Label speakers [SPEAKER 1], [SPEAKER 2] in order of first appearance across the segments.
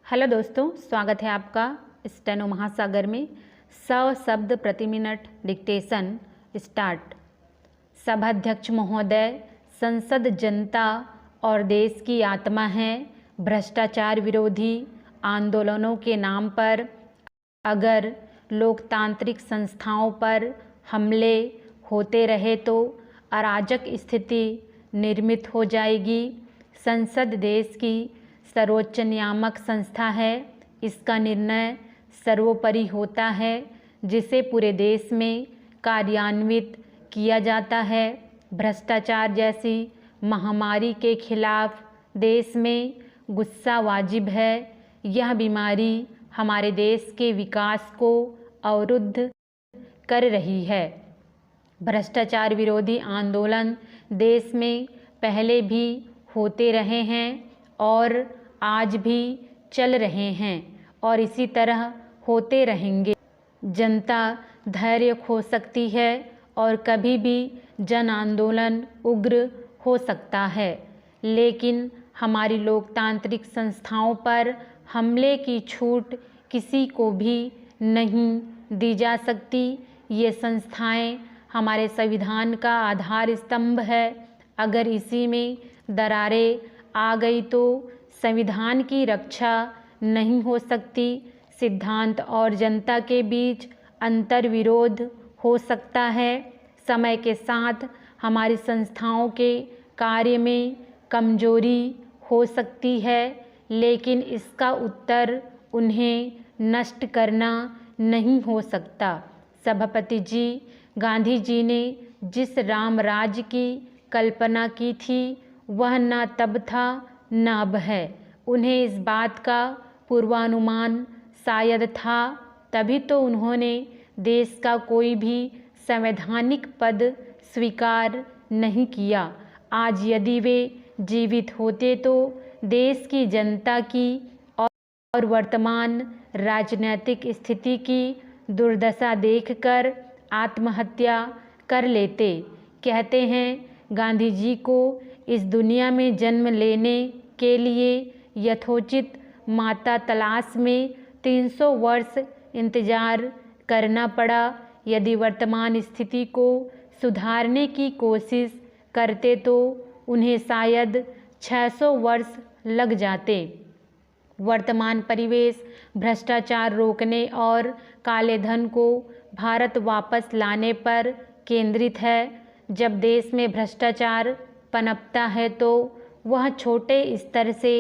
[SPEAKER 1] Hello दोस्तों, स्वागत है आपका स्टेनो महासागर में। 100 शब्द प्रति मिनट डिक्टेशन स्टार्ट। सभाध्यक्ष महोदय, संसद जनता और देश की आत्मा है। भ्रष्टाचार विरोधी आंदोलनों के नाम पर अगर लोकतांत्रिक संस्थाओं पर हमले होते रहे तो अराजक स्थिति निर्मित हो जाएगी। संसद देश की सर्वोच्च नियामक संस्था है। इसका निर्णय सर्वोपरि होता है, जिसे पूरे देश में कार्यान्वित किया जाता है। भ्रष्टाचार जैसी महामारी के खिलाफ देश में गुस्सा वाजिब है। यह बीमारी हमारे देश के विकास को अवरुद्ध कर रही है। भ्रष्टाचार विरोधी आंदोलन देश में पहले भी होते रहे हैं और आज भी चल रहे हैं और इसी तरह होते रहेंगे। जनता धैर्य खो सकती है और कभी भी जन आंदोलन उग्र हो सकता है, लेकिन हमारी लोकतांत्रिक संस्थाओं पर हमले की छूट किसी को भी नहीं दी जा सकती। ये संस्थाएं हमारे संविधान का आधार स्तंभ है। अगर इसी में दरारें आ गई तो संविधान की रक्षा नहीं हो सकती। सिद्धांत और जनता के बीच अंतर विरोध हो सकता है। समय के साथ हमारी संस्थाओं के कार्य में कमजोरी हो सकती है, लेकिन इसका उत्तर उन्हें नष्ट करना नहीं हो सकता। सभापति जी, गांधी जी ने जिस राम राज्य की कल्पना की थी वह न तब था न अब है। उन्हें इस बात का पूर्वानुमान शायद था, तभी तो उन्होंने देश का कोई भी संवैधानिक पद स्वीकार नहीं किया। आज यदि वे जीवित होते तो देश की जनता की और वर्तमान राजनीतिक स्थिति की दुर्दशा देखकर आत्महत्या कर लेते। कहते हैं गांधी जी को इस दुनिया में जन्म लेने के लिए यथोचित माता तलाश में 300 वर्ष इंतजार करना पड़ा। यदि वर्तमान स्थिति को सुधारने की कोशिश करते तो उन्हें शायद 600 वर्ष लग जाते। वर्तमान परिवेश भ्रष्टाचार रोकने और काले धन को भारत वापस लाने पर केंद्रित है। जब देश में भ्रष्टाचार पनपता है तो वह छोटे स्तर से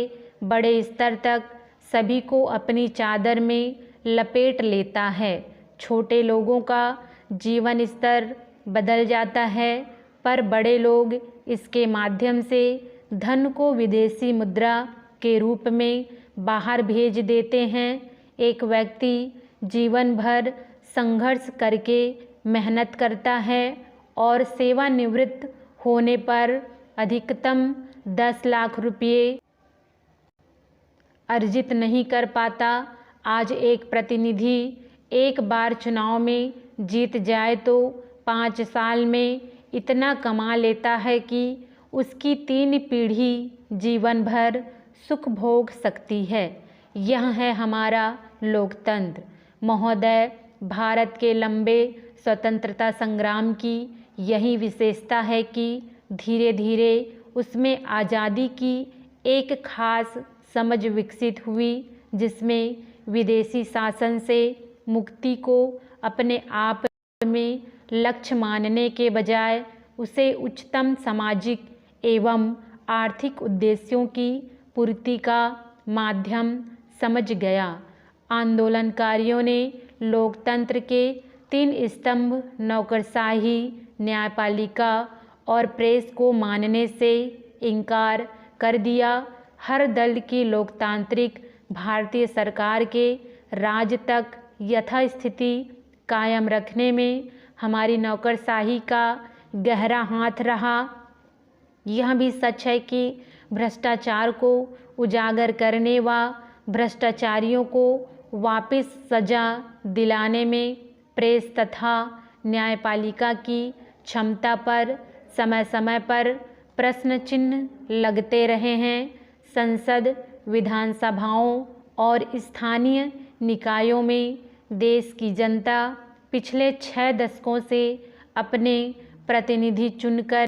[SPEAKER 1] बड़े स्तर तक सभी को अपनी चादर में लपेट लेता है। छोटे लोगों का जीवन स्तर बदल जाता है, पर बड़े लोग इसके माध्यम से धन को विदेशी मुद्रा के रूप में बाहर भेज देते हैं। एक व्यक्ति जीवन भर संघर्ष करके मेहनत करता है और सेवानिवृत्त होने पर अधिकतम 10 लाख रुपये अर्जित नहीं कर पाता। आज एक प्रतिनिधि एक बार चुनाव में जीत जाए तो 5 साल में इतना कमा लेता है कि उसकी 3 पीढ़ी जीवन भर सुख भोग सकती है। यह है हमारा लोकतंत्र। महोदय, भारत के लंबे स्वतंत्रता संग्राम की यही विशेषता है कि धीरे धीरे उसमें आज़ादी की एक खास समझ विकसित हुई, जिसमें विदेशी शासन से मुक्ति को अपने आप में लक्ष्य मानने के बजाय उसे उच्चतम सामाजिक एवं आर्थिक उद्देश्यों की पूर्ति का माध्यम समझ गया। आंदोलनकारियों ने लोकतंत्र के 3 स्तंभ नौकरशाही, न्यायपालिका और प्रेस को मानने से इनकार कर दिया। हर दल की लोकतांत्रिक भारतीय सरकार के राज तक यथास्थिति कायम रखने में हमारी नौकरशाही का गहरा हाथ रहा। यह भी सच है कि भ्रष्टाचार को उजागर करने व भ्रष्टाचारियों को वापस सजा दिलाने में प्रेस तथा न्यायपालिका की क्षमता पर समय समय पर प्रश्न चिन्ह लगते रहे हैं। संसद, विधानसभाओं और स्थानीय निकायों में देश की जनता पिछले 6 दशकों से अपने प्रतिनिधि चुनकर